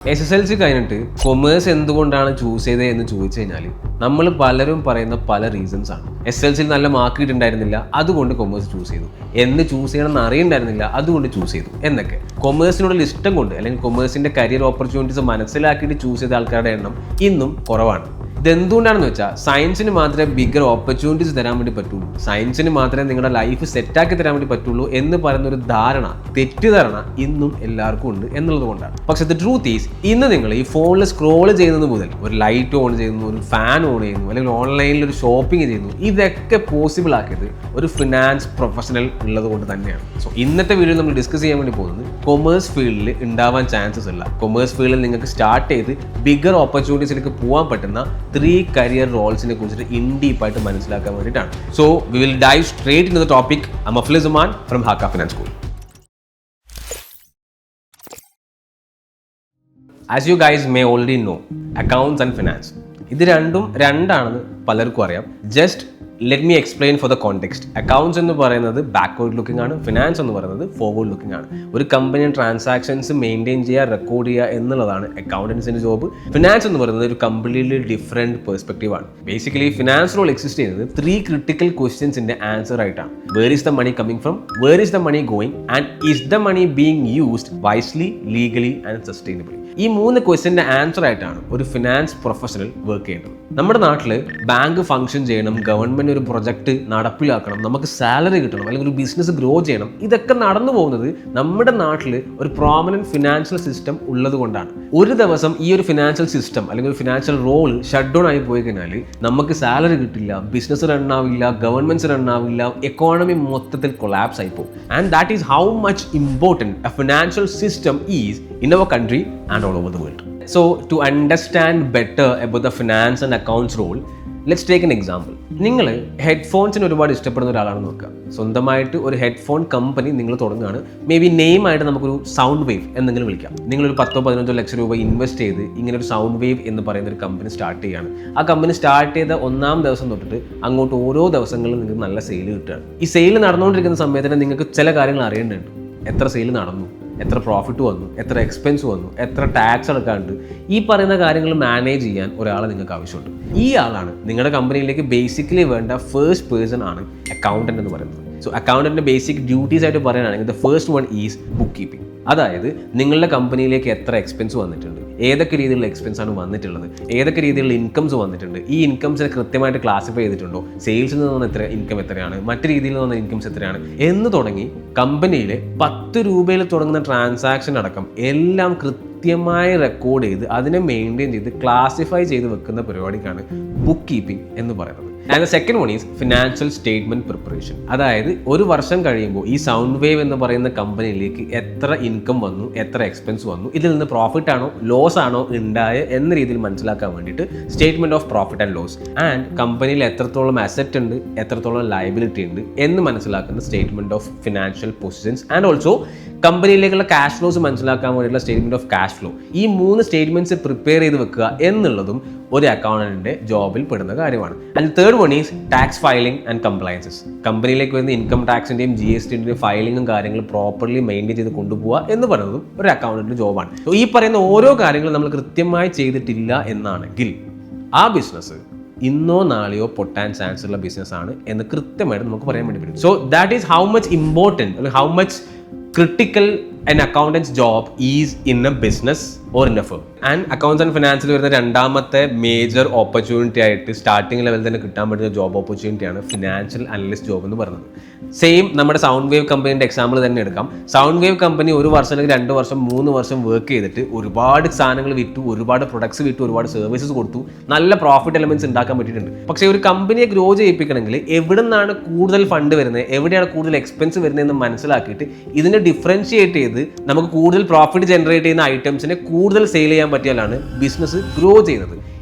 SSLC കഴിഞ്ഞിട്ട് commerce എന്തുകൊണ്ടാണ് choose ചെയ്തത് എന്ന് ചോദിച്ചു കഴിഞ്ഞാൽ നമ്മൾ പലരും പറയുന്ന പല റീസൺസ് ആണ്. SSLC നല്ല മാർക്ക് കിട്ടുന്നുണ്ടായിരുന്നില്ല, അതുകൊണ്ട് കൊമേഴ്സ് ചൂസ് ചെയ്തു. എന്ന് ചൂസ് ചെയ്യണമെന്ന് അറിയണ്ടായിരുന്നില്ല, അതുകൊണ്ട് ചൂസ് ചെയ്തു എന്നൊക്കെ. കൊമേഴ്സിനോടുള്ള ഇഷ്ടം കൊണ്ട് അല്ലെങ്കിൽ കൊമേഴ്സിന്റെ കരിയർ ഓപ്പർച്യൂണിറ്റീസ് മനസ്സിലാക്കിയിട്ട് ചൂസ് ചെയ്ത ആൾക്കാരുടെ എണ്ണം ഇന്നും കുറവാണ്. ഇതെന്തുകൊണ്ടാണെന്ന് വെച്ചാൽ സയൻസിന് മാത്രമേ ബിഗർ ഓപ്പർച്യൂണിറ്റീസ് തരാൻ വേണ്ടി പറ്റുള്ളൂ, സയൻസിന് മാത്രമേ നിങ്ങളുടെ ലൈഫ് സെറ്റാക്കി തരാൻ വേണ്ടി പറ്റുള്ളൂ എന്ന് പറയുന്ന ഒരു ധാരണ, തെറ്റിദ്ധാരണ ഇന്നും എല്ലാവർക്കും ഉണ്ട് എന്നുള്ളത് കൊണ്ടാണ്. പക്ഷെ ദ ട്രൂത്ത് ഈസ്, ഇന്ന് നിങ്ങൾ ഈ ഫോണിൽ സ്ക്രോൾ ചെയ്യുന്നത് മുതൽ ഒരു ലൈറ്റ് ഓൺ ചെയ്യുന്നു, ഒരു ഫാൻ ഓൺ ചെയ്യുന്നു, അല്ലെങ്കിൽ ഓൺലൈനിൽ ഒരു ഷോപ്പിംഗ് ചെയ്യുന്നു, ഇതൊക്കെ പോസിബിൾ ആക്കിയത് ഒരു ഫിനാൻസ് പ്രൊഫഷണൽ ഉള്ളത് കൊണ്ട് തന്നെയാണ്. സോ ഇന്നത്തെ വീഡിയോ നമ്മൾ ഡിസ്കസ് ചെയ്യാൻ വേണ്ടി പോകുന്നത് കൊമേഴ്സ് ഫീൽഡിൽ ഉണ്ടാവാൻ ചാൻസസ് ഉള്ള, കൊമേഴ്സ് ഫീൽഡിൽ നിങ്ങൾക്ക് സ്റ്റാർട്ട് ചെയ്ത് ബിഗർ ഓപ്പർച്യൂണിറ്റീസിലേക്ക് പോകാൻ പറ്റുന്ന 3 കരിയർ റോൾസിനെ കുറിച്ചിട്ട് ഇൻ ഡീപ്പായിട്ട് മനസ്സിലാക്കാൻ വേണ്ടിയിട്ടാണ്. So we will dive straight in the topic. I am Aflas Usman from Hacca finance school. As you guys may already know, accounts and finance ഇത് രണ്ടാണെന്ന് പലർക്കും അറിയാം. Just let me explain for the context. Accounts എന്ന് പറയുന്നത് backward looking ആണ്, finance എന്ന് പറയുന്നത് forward looking ആണ്. ഒരു കമ്പനി ട്രാൻസാക്ഷൻസ് മെയിൻറ്റെയിൻ ചെയ്യുക, റെക്കോർഡ് ചെയ്യുക എന്നുള്ളതാണ് അക്കൗണ്ടൻസിൻ്റെ ജോബ്. ഫിനാൻസ് എന്ന് പറയുന്നത് ഒരു കംപ്ലീറ്റ്ലി ഡിഫറെൻറ്റ് പെർസ്പെക്റ്റീവ് ആണ്. ബേസിക്കലി ഫിനാൻസ് റോൾ എക്സിസ്റ്റ് ചെയ്യുന്നത് 3 ക്രിട്ടിക്കൽ ക്വസ്റ്റ്യൻസിൻ്റെ ആൻസർ ആയിട്ടാണ്. Where is the money coming from, where is the money going, and is the money being used wisely, legally and sustainably. ഈ 3 ക്വസ്റ്റ്യൻ്റെ answer ആയിട്ടാണ് ഒരു finance professional work ചെയ്യേണ്ടത്. നമ്മുടെ നാട്ടിൽ bank function ചെയ്യണം, ഗവൺമെൻറ് ഒരു പ്രൊജക്ട് നടപ്പിലാക്കണം, നമുക്ക് സാലറി കിട്ടണം, അല്ലെങ്കിൽ ഒരു ബിസിനസ് ഗ്രോ ചെയ്യണം, ഇതൊക്കെ നടന്നു പോകുന്നത് നമ്മുടെ നാട്ടിൽ ഒരു പ്രോമിനന്റ് ഫിനാൻഷ്യൽ സിസ്റ്റം ഉള്ളത് കൊണ്ടാണ്. ഒരു ദിവസം ഈ ഒരു ഫിനാൻഷ്യൽ സിസ്റ്റം അല്ലെങ്കിൽ ഒരു ഫിനാൻഷ്യൽ റോൾ ഷട്ട് ഡൗൺ ആയി പോയി കഴിഞ്ഞാൽ നമുക്ക് സാലറി കിട്ടില്ല, ബിസിനസ് റൺ ആവില്ല, ഗവൺമെന്റ്സ് റൺ ആവില്ല, എക്കോണമി മൊത്തത്തിൽ കൊളാപ്സ് ആയി പോകും. And that is how much important A financial system is in our country and all over the world. So to understand better about the finance and accounts role, let's take an example. നിങ്ങൾ ഹെഡ്ഫോൺസിന് ഒരുപാട് ഇഷ്ടപ്പെടുന്ന ഒരാളാണെന്ന് നോക്കുക. സ്വന്തമായിട്ട് ഒരു headphone company നിങ്ങൾ തുടങ്ങുകയാണ്. May be നെയിമായിട്ട് നമുക്കൊരു sound wave എന്തെങ്കിലും വിളിക്കാം. നിങ്ങളൊരു 10-15 ലക്ഷം രൂപ ഇൻവെസ്റ്റ് ചെയ്ത് ഇങ്ങനെ ഒരു സൗണ്ട് വേവ് എന്ന് പറയുന്ന ഒരു കമ്പനി സ്റ്റാർട്ട് ചെയ്യുകയാണ്. ആ കമ്പനി സ്റ്റാർട്ട് ചെയ്ത 1-ാം ദിവസം തൊട്ടിട്ട് അങ്ങോട്ട് ഓരോ ദിവസങ്ങളിലും നിങ്ങൾക്ക് നല്ല സെയിൽ കിട്ടുകയാണ്. ഈ സെയിൽ നടന്നുകൊണ്ടിരിക്കുന്ന സമയത്ത് നിങ്ങൾക്ക് ചില കാര്യങ്ങൾ അറിയേണ്ടതുണ്ട്. എത്ര സെയിൽ നടന്നു, എത്ര പ്രോഫിറ്റ് വന്നു, എത്ര എക്സ്പെൻസ് വന്നു, എത്ര ടാക്സ് അടക്കാണ്ട്, ഈ പറയുന്ന കാര്യങ്ങൾ മാനേജ് ചെയ്യാൻ ഒരാളെ നിങ്ങൾക്ക് ആവശ്യമുണ്ട്. ഈ ആളാണ് നിങ്ങളുടെ കമ്പനിയിലേക്ക് ബേസിക്കലി വേണ്ട ഫസ്റ്റ് പേഴ്സൺ ആണ് അക്കൗണ്ടന്റ് എന്ന് പറയുന്നത്. സോ അക്കൗണ്ടന്റിന്റെ ബേസിക് ഡ്യൂട്ടീസ് ആയിട്ട് പറയുകയാണെങ്കിൽ the first one is book keeping. അതായത് നിങ്ങളുടെ കമ്പനിയിലേക്ക് എത്ര എക്സ്പെൻസ് വന്നിട്ടുണ്ട്, ഏതൊക്കെ രീതിയിലുള്ള എക്സ്പെൻസ് ആണ് വന്നിട്ടുള്ളത്, ഏതൊക്കെ രീതിയിലുള്ള ഇൻകംസ് വന്നിട്ടുണ്ട്, ഈ ഇൻകംസിനെ കൃത്യമായിട്ട് ക്ലാസിഫൈ ചെയ്തിട്ടുണ്ടോ, സെയിൽസിൽ നിന്ന് വന്ന ഇൻകം എത്രയാണ്, മറ്റു രീതിയിൽ നിന്ന് വന്ന ഇൻകംസ് എത്രയാണ് എന്ന് തുടങ്ങി കമ്പനിയിലെ 10 രൂപയിൽ തുടങ്ങുന്ന ട്രാൻസാക്ഷൻ അടക്കം എല്ലാം കൃത്യമായി റെക്കോർഡ് ചെയ്ത് അതിനെ മെയിൻറ്റെയിൻ ചെയ്ത് ക്ലാസിഫൈ ചെയ്ത് വെക്കുന്ന പരിപാടിക്കാണ് ബുക്ക് കീപ്പിംഗ് എന്ന് പറയുന്നത്. And the second one is financial statement preparation. അതായത് ഒരു വർഷം കഴിയുമ്പോൾ ഈ സൗണ്ട് വേവ് എന്ന് പറയുന്ന കമ്പനിയിലേക്ക് എത്ര ഇൻകം വന്നു, എത്ര എക്സ്പെൻസ് വന്നു, ഇതിൽ നിന്ന് പ്രോഫിറ്റ് ആണോ ലോസ് ആണോ ഉണ്ടായ എന്ന രീതിയിൽ മനസ്സിലാക്കാൻ വേണ്ടിയിട്ട് statement of profit and loss, and കമ്പനിയിൽ എത്രത്തോളം അസറ്റ് ഉണ്ട്, എത്രത്തോളം ലയബിലിറ്റി ഉണ്ട് എന്ന് മനസ്സിലാക്കുന്ന statement of financial positions, and also കമ്പനിയിലേക്കുള്ള ക്യാഷ് ഫ്ലോസ് മനസ്സിലാക്കാൻ വേണ്ടിയിട്ടുള്ള സ്റ്റേറ്റ്മെന്റ് ഓഫ് ക്യാഷ് ഫ്ലോ. ഈ 3 സ്റ്റേറ്റ്മെന്റ്സ് പ്രിപ്പയർ ചെയ്ത് വെക്കുക എന്നുള്ളതും ഒരു അക്കൗണ്ടന്റിന്റെ ജോബിൽ പെടുന്ന കാര്യമാണ്. And third one is tax filing and compliances. കമ്പനിയിലേക്ക് വരുന്ന ഇൻകം ടാക്സിന്റെയും GSTന്റെയും ഫയലിംഗും കാര്യങ്ങളും പ്രോപ്പർലി മെയിൻറ്റെയിൻ ചെയ്ത് കൊണ്ടുപോകുക എന്ന് പറയുന്നതും ഒരു അക്കൗണ്ടന്റിന്റെ ജോബാണ്. സോ ഈ പറയുന്ന ഓരോ കാര്യങ്ങളും നമ്മൾ കൃത്യമായി ചെയ്തിട്ടില്ല എന്നാണെങ്കിൽ ആ ബിസിനസ് ഇന്നോ നാളെയോ പൊട്ടാൻ ചാൻസ് ഉള്ള ബിസിനസ് ആണ് എന്ന് കൃത്യമായിട്ട് നമുക്ക് പറയാൻ വേണ്ടി പറ്റും. So that is how much important അല്ലെങ്കിൽ how much critical an accountant's job is in a business or in a firm. And accounts and ഫിനാൻസിൽ വരുന്ന രണ്ടാമത്തെ മേജർ ഓപ്പർച്യൂണിറ്റി ആയിട്ട് സ്റ്റാർട്ടിംഗ് ലെവലിൽ തന്നെ കിട്ടാൻ പറ്റുന്ന ജോബ് ഓപ്പർച്യൂണിറ്റിയാണ് ഫിനാൻഷ്യൽ അനലിസ്റ്റ് ജോബ് എന്ന് പറയുന്നത്. സെയിം നമ്മുടെ സൗണ്ട് വേവ് കമ്പനിയുടെ എക്സാമ്പിൾ തന്നെ എടുക്കാം. സൗണ്ട് വേവ് കമ്പനി 1 വർഷം അല്ലെങ്കിൽ 2 വർഷം 3 വർഷം വർക്ക് ചെയ്തിട്ട് ഒരുപാട് സാധനങ്ങൾ വിറ്റു, ഒരുപാട് പ്രൊഡക്ട്സ് വിറ്റു, ഒരുപാട് സർവീസസ് കൊടുത്തു, നല്ല പ്രോഫിറ്റ് എലമെന്റ്സ് ഉണ്ടാക്കാൻ പറ്റിയിട്ടുണ്ട്. പക്ഷേ ഒരു കമ്പനിയെ ഗ്രോ ചെയ്യിപ്പിക്കണമെങ്കിൽ എവിടെ നിന്നാണ് കൂടുതൽ ഫണ്ട് വരുന്നത്, എവിടെയാണ് കൂടുതൽ എക്സ്പെൻസ് വരുന്നതെന്ന് മനസ്സിലാക്കിയിട്ട് ഇതിനെ ഡിഫറൻഷിയേറ്റ് ചെയ്ത് നമുക്ക് കൂടുതൽ പ്രോഫിറ്റ് ജനറേറ്റ് ചെയ്യുന്ന ഐറ്റംസിനെ കൂടുതൽ സെയിൽ ചെയ്യാൻ പറ്റിയാലാണ് ബിസിനസ് ഗ്രോ ചെയ്യുന്നത്.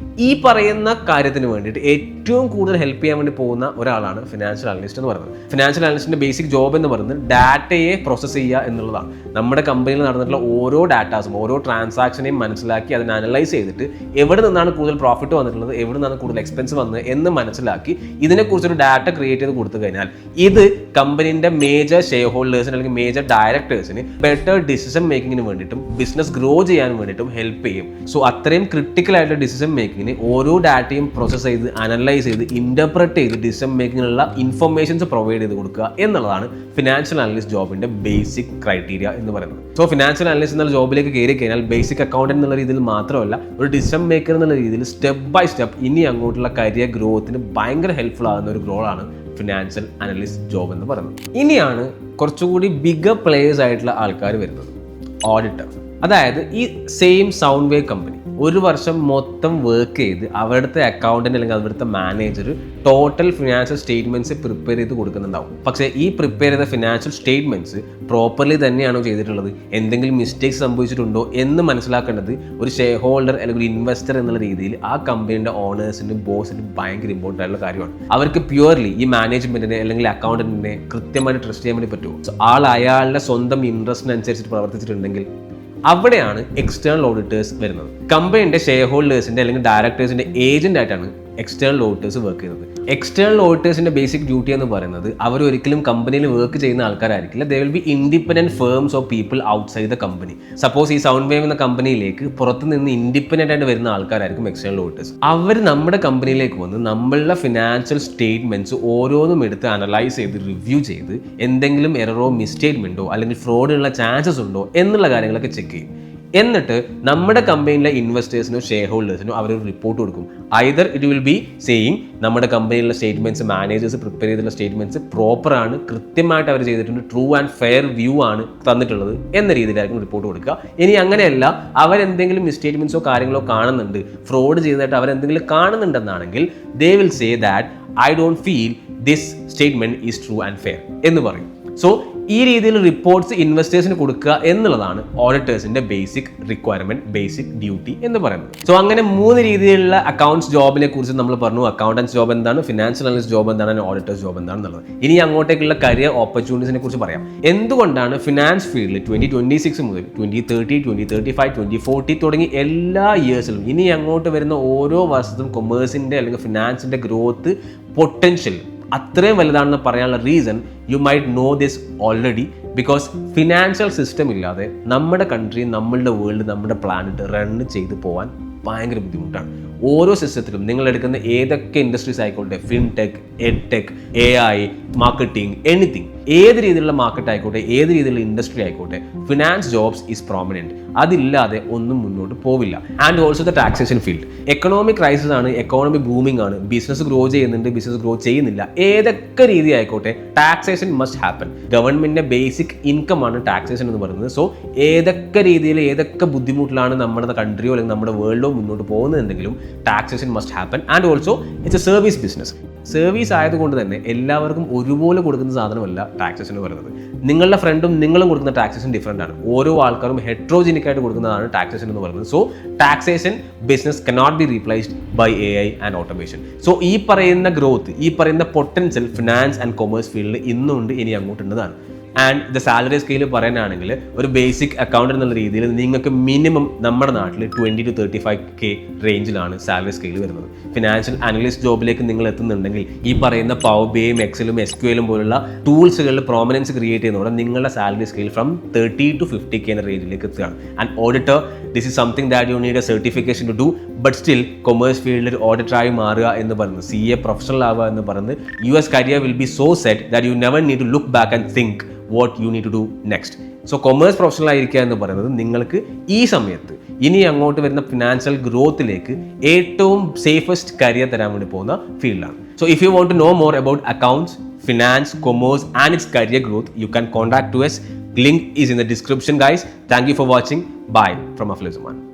ഈ പറയുന്ന കാര്യത്തിന് വേണ്ടിയിട്ട് ഏറ്റവും കൂടുതൽ ഹെൽപ്പ് ചെയ്യാൻ വേണ്ടി പോകുന്ന ഒരാളാണ് ഫിനാൻഷ്യൽ അനലിസ്റ്റ് എന്ന് പറയുന്നത്. ഫിനാൻഷ്യൽ അനലിസ്റ്റിന്റെ ബേസിക് ജോബ് എന്ന് പറയുന്നത് ഡാറ്റയെ പ്രോസസ്സ് ചെയ്യുക എന്നുള്ളതാണ്. നമ്മുടെ കമ്പനിയിൽ നടന്നിട്ടുള്ള ഓരോ ഡാറ്റാസും ഓരോ ട്രാൻസാക്ഷനെയും മനസ്സിലാക്കി അതിനെ അനലൈസ് ചെയ്തിട്ട് എവിടെ നിന്നാണ് കൂടുതൽ പ്രോഫിറ്റ് വന്നിട്ടുള്ളത്, എവിടെ നിന്നാണ് കൂടുതൽ എക്സ്പെൻസ് വന്നത് എന്ന് മനസ്സിലാക്കി ഇതിനെക്കുറിച്ചൊരു ഡാറ്റ ക്രിയേറ്റ് ചെയ്ത് കൊടുത്തു കഴിഞ്ഞാൽ ഇത് കമ്പനീൻ്റെ മേജർ ഷെയർ ഹോൾഡേഴ്സിന് അല്ലെങ്കിൽ മേജർ ഡയറക്ടേഴ്സിന് ബെറ്റർ ഡിസിഷൻ മേക്കിങ്ങിന് വേണ്ടിയിട്ടും ബിസിനസ് ഗ്രോ ചെയ്യാൻ വേണ്ടിയിട്ടും ഹെൽപ്പ് ചെയ്യും. സോ അത്രയും ക്രിട്ടിക്കൽ ആയിട്ടുള്ള ഡിസിഷൻ മേക്കിങ്ങിന് ഓരോ ഡാറ്റയും പ്രോസസ് ചെയ്ത് അനലൈസ് ചെയ്ത് ഇന്റർപ്രറ്റ് ചെയ്ത് ഡിസിഷൻ മേക്കിങ്ങിനുള്ള ഇൻഫർമേഷൻസ് പ്രൊവൈഡ് ചെയ്ത് കൊടുക്കുക എന്നുള്ളതാണ് ഫിനാൻഷ്യൽ അനലിസ്റ്റ് ജോബിന്റെ ബേസിക് ക്രൈറ്റീരിയ എന്ന് പറയുന്നത്. സോ ഫിനാൻഷ്യൽ അനലിസ്റ്റ് എന്നുള്ള ജോബിലേക്ക് കയറി കഴിഞ്ഞാൽ ബേസിക് അക്കൗണ്ടന്റ് എന്നുള്ള രീതിയിൽ മാത്രമല്ല, ഒരു ഡിസിഷൻ മേക്കർ എന്നുള്ള രീതിയിൽ സ്റ്റെപ്പ് ബൈ സ്റ്റെപ്പ് ഇനി അങ്ങോട്ടുള്ള കരിയർ ഗ്രോത്തിന് ഭയങ്കര ഹെൽപ്ഫുൾ ആകുന്ന ഒരു റോളാണ് ഫിനാൻഷ്യൽ അനലിസ്റ്റ് ജോബ് എന്ന് പറയുന്നത്. ഇനിയാണ് കുറച്ചുകൂടി ബിഗർ പ്ലേയേഴ്സ് ആയിട്ടുള്ള ആൾക്കാർ വരുന്നത്, ഓഡിറ്റർ. അതായത് ഈ സെയിം സൗണ്ട് വേവ് കമ്പനി ഒരു വർഷം മൊത്തം വർക്ക് ചെയ്ത് അവിടുത്തെ അക്കൗണ്ടന്റ് അല്ലെങ്കിൽ അവിടുത്തെ manager total financial statements prepare ചെയ്ത് കൊടുക്കുന്നുണ്ടാവും. പക്ഷേ ഈ പ്രിപ്പയർ ചെയ്ത ഫിനാൻഷ്യൽ സ്റ്റേറ്റ്മെന്റ്സ് പ്രോപ്പർലി തന്നെയാണോ ചെയ്തിട്ടുള്ളത്, എന്തെങ്കിലും മിസ്റ്റേക്സ് സംഭവിച്ചിട്ടുണ്ടോ എന്ന് മനസ്സിലാക്കേണ്ടത് ഒരു ഷെയർ ഹോൾഡർ അല്ലെങ്കിൽ ഒരു ഇൻവെസ്റ്റർ എന്നുള്ള രീതിയിൽ ആ കമ്പനിയുടെ ഓണേഴ്സിന് ബോസിന് ഭയങ്കര ഇമ്പോർട്ടൻ്റ് ആയിട്ടുള്ള കാര്യമാണ്. അവർക്ക് പ്യുവർലി ഈ മാനേജ്മെന്റിനെ അല്ലെങ്കിൽ അക്കൗണ്ടന്റിനെ കൃത്യമായിട്ട് ട്രസ്റ്റ് ചെയ്യാൻ വേണ്ടി പറ്റുമോ? സോ അയാളുടെ സ്വന്തം ഇൻട്രസ്റ്റിനനുസരിച്ചിട്ട് പ്രവർത്തിച്ചിട്ടുണ്ടെങ്കിൽ അവിടെയാണ് എക്സ്റ്റേണൽ ഓഡിറ്റേഴ്സ് വരുന്നത്. കമ്പനിയുടെ ഷെയർ ഹോൾഡേഴ്സിന്റെ അല്ലെങ്കിൽ ഡയറക്ടേഴ്സിന്റെ ഏജന്റ് ആയിട്ടാണ് എക്സ്റ്റേണൽ ഓഡിറ്റേഴ്സ് വർക്ക് ചെയ്യുന്നത്. എക്സ്റ്റേണൽ ഓഡിറ്റേഴ്സിന്റെ ബേസിക് ഡ്യൂട്ടി എന്ന് പറയുന്നത് അവർ ഒരിക്കലും കമ്പനിയിൽ വർക്ക് ചെയ്യുന്ന ആൾക്കാരായിരിക്കില്ല. They will be independent firms of people outside the company. Suppose ഈ സൗണ്ട് വേവ് എന്ന കമ്പനിയിലേക്ക് പുറത്ത് നിന്ന് ഇൻഡിപെൻഡന്റ് ആയിട്ട് വരുന്ന ആൾക്കാരായിരിക്കും എക്സ്റ്റേണൽ ഓഡിറ്റേഴ്സ്. അവർ നമ്മുടെ കമ്പനിയിലേക്ക് വന്ന് നമ്മളുടെ ഫിനാൻഷ്യൽ സ്റ്റേറ്റ്മെന്റ്സ് ഓരോന്നും എടുത്ത് അനലൈസ് ചെയ്ത് റിവ്യൂ ചെയ്ത് എന്തെങ്കിലും എററോ മിസ്റ്റേറ്റ്മെന്റോ അല്ലെങ്കിൽ ഫ്രോഡിനുള്ള ചാൻസസ് ഉണ്ടോ എന്നുള്ള കാര്യങ്ങളൊക്കെ ചെക്ക് ചെയ്യും. എന്നിട്ട് നമ്മുടെ കമ്പനിയിലെ ഇൻവെസ്റ്റേഴ്സിനോ ഷെയർ ഹോൾഡേഴ്സിനോ അവരൊരു റിപ്പോർട്ട് കൊടുക്കും. Either it will be same നമ്മുടെ കമ്പനിയിലുള്ള സ്റ്റേറ്റ്മെന്റ്സ് മാനേജേഴ്സ് പ്രിപ്പയർ ചെയ്തിട്ടുള്ള സ്റ്റേറ്റ്മെന്റ്സ് പ്രോപ്പറാണ്, കൃത്യമായിട്ട് അവർ ചെയ്തിട്ടുണ്ട്, ട്രൂ ആൻഡ് ഫെയർ വ്യൂ ആണ് തന്നിട്ടുള്ളത് എന്ന രീതിയിലായിരിക്കും റിപ്പോർട്ട് കൊടുക്കുക. ഇനി അങ്ങനെയല്ല, അവരെന്തെങ്കിലും മിസ്റ്റേറ്റ്മെന്റ്സോ കാര്യങ്ങളോ കാണുന്നുണ്ട്, ഫ്രോഡ് ചെയ്തതായിട്ട് അവരെന്തെങ്കിലും കാണുന്നുണ്ടെന്നാണെങ്കിൽ they will say that I don't feel this statement is true and fair എന്ന് പറയും. സോ ഈ രീതിയിൽ റിപ്പോർട്ട്സ് ഇൻവെസ്റ്റേഴ്സിന് കൊടുക്കുക എന്നുള്ളതാണ് ഓഡിറ്റേഴ്സിന്റെ ബേസിക് റിക്വയർമെന്റ്, ബേസിക് ഡ്യൂട്ടി എന്ന് പറയുന്നത്. സോ അങ്ങനെ 3 രീതിയിലുള്ള അക്കൗണ്ട്സ് ജോബിനെ കുറിച്ച് നമ്മൾ പറഞ്ഞു. അക്കൗണ്ടൻസ് ജോബ് എന്താണ്, ഫിനാൻഷ്യൽ അനലിസ്റ്റ് ജോബ് എന്താണ്, ഓഡിറ്റേഴ്സ് ജോബ് എന്താണെന്നുള്ളത്. ഇനി അങ്ങോട്ടേക്കുള്ള കരിയർ ഓപ്പർച്യൂണിറ്റീസിനെ കുറിച്ച് പറയാം. എന്തുകൊണ്ടാണ് ഫിനാൻസ് ഫീൽഡിൽ 2026 മുതൽ 2030, 2035, 2040 തുടങ്ങി എല്ലാ ഇയേഴ്സിലും ഇനി അങ്ങോട്ട് വരുന്ന ഓരോ വർഷത്തും കൊമേഴ്സിന്റെ അല്ലെങ്കിൽ ഫിനാൻസിന്റെ ഗ്രോത്ത് പൊട്ടൻഷ്യൽ അത്രയും വലുതാണെന്ന് പറയാനുള്ള reason you might no this already. Because financial system ഇല്ലാതെ നമ്മുടെ കൺട്രി, നമ്മളുടെ വേൾഡ്, നമ്മുടെ പ്ലാനറ്റ് റൺ ചെയ്ത് പോകാൻ ഭയങ്കര ബുദ്ധിമുട്ടാണ്. ഓരോ സിസ്റ്റത്തിലും നിങ്ങൾ എടുക്കുന്ന ഏതൊക്കെ ഇൻഡസ്ട്രീസ് ആയിക്കോട്ടെ, fintech, edtech, AI, marketing, anything, ഏത് രീതിയിലുള്ള മാർക്കറ്റ് ആയിക്കോട്ടെ, ഏത് രീതിയിലുള്ള ഇൻഡസ്ട്രി ആയിക്കോട്ടെ, ഫിനാൻസ് ജോബ്സ് ഈസ് പ്രോമിനൻറ്റ്. അതില്ലാതെ ഒന്നും മുന്നോട്ട് പോവില്ല. And also the taxation field. Economic crisis ആണ്, എക്കോണമി ബൂമിംഗ് ആണ്, ബിസിനസ് ഗ്രോ ചെയ്യുന്നുണ്ട്, ബിസിനസ് ഗ്രോ ചെയ്യുന്നില്ല, ഏതൊക്കെ രീതി ആയിക്കോട്ടെ ടാക്സേഷൻ മസ്റ്റ് ഹാപ്പൻ. ഗവൺമെന്റിന്റെ ബേസിക് ഇൻകം ആണ് ടാക്സേഷൻ എന്ന് പറയുന്നത്. സോ ഏതൊക്കെ രീതിയിൽ ഏതൊക്കെ ബുദ്ധിമുട്ടിലാണ് നമ്മുടെ കൺട്രിയോ അല്ലെങ്കിൽ നമ്മുടെ വേൾഡോ മുന്നോട്ട് പോകുന്നതെങ്കിലും taxation must happen. And also it's a service business. Service ആയതുകൊണ്ട് തന്നെ എല്ലാവർക്കും ഒരുപോലെ കൊടുക്കുന്ന സാധനമല്ല ടാക്സേഷൻ എന്ന് പറയുന്നത്. നിങ്ങളുടെ ഫ്രണ്ടും നിങ്ങളും കൊടുക്കുന്ന ടാക്സേഷൻ ഡിഫറെൻ്റ് ആണ്. ഓരോ ആൾക്കാരും ഹെട്രോജിനിക് ആയിട്ട് കൊടുക്കുന്നതാണ് ടാക്സേഷൻ എന്ന് പറയുന്നത്. So taxation business cannot be replaced by AI and automation. So ഈ പറയുന്ന ഗ്രോത്ത്, ഈ പറയുന്ന പൊട്ടൻഷ്യൽ ഫിനാൻസ് ആൻഡ് കൊമേഴ്സ് ഫീൽഡിൽ ഇന്നുണ്ട്, ഇനി അങ്ങോട്ടുള്ളതാണ്. ആൻഡ് ദ സാലറി സ്കെയിൽ പറയാനാണെങ്കിൽ ഒരു ബേസിക് അക്കൗണ്ടന്റ് എന്നുള്ള രീതിയിൽ നിങ്ങൾക്ക് മിനിമം നമ്മുടെ നാട്ടിൽ 20 to 35K റേഞ്ചിലാണ് സാലറി സ്കെയിൽ വരുന്നത്. ഫിനാൻഷ്യൽ അനലിസ്റ്റ് ജോബിലേക്ക് നിങ്ങൾ എത്തുന്നുണ്ടെങ്കിൽ ഈ പറയുന്ന പവർ ബിയും എക്സലും SQL പോലുള്ള ടൂൾസുകളിൽ പ്രോമിനൻസ് ക്രിയേറ്റ് ചെയ്യുന്നതോടെ നിങ്ങളുടെ salary scale from 30 to 50K എന്ന റേഞ്ചിലേക്ക് എത്തുകയാണ്. And auditor, this is something that you need a certification to do, but still commerce ഫീൽഡിൽ ഒരു ഓഡിറ്ററായി മാറുക എന്ന് പറയുന്നത്, CA പ്രൊഫഷണൽ ആവുക എന്ന് പറയുന്നത്, your career will be so set that you never need to look back and think what you need to do next. So commerce professional ആയിരിക്കുക എന്ന് പറയുന്നത് നിങ്ങൾക്ക് ഈ സമയത്ത് ഇനി അങ്ങോട്ട് വരുന്ന ഫിനാൻഷ്യൽ ഗ്രോത്തിലേക്ക് ഏറ്റവും സേഫസ്റ്റ് കരിയർ തരാൻ വേണ്ടി പോകുന്ന ഫീൽഡാണ്. So if you want to know more about accounts, finance, commerce and its career growth, you can contact to us. Link is in the description, guys. Thank you for watching. Bye from Afli Zaman.